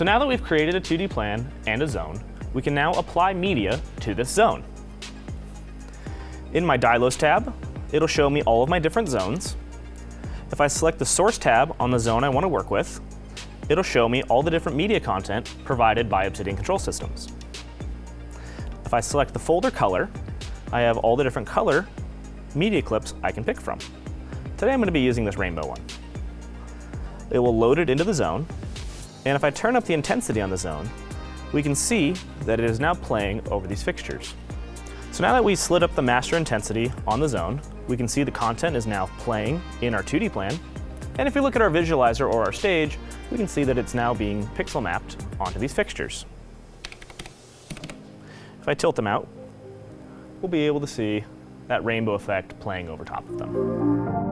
So now that we've created a 2D plan and a zone, we can now apply media to this zone. In my Dylos tab, it'll show me all of my different zones. If I select the Source tab on the zone I want to work with, it'll show me all the different media content provided by Obsidian Control Systems. If I select the folder color, I have all the different color media clips I can pick from. Today I'm going to be using this rainbow one. It will load it into the zone, and if I turn up the intensity on the zone, we can see that it is now playing over these fixtures. So now that we slid up the master intensity on the zone, we can see the content is now playing in our 2D plan. And if we look at our visualizer or our stage, we can see that it's now being pixel mapped onto these fixtures. If I tilt them out, we'll be able to see that rainbow effect playing over top of them.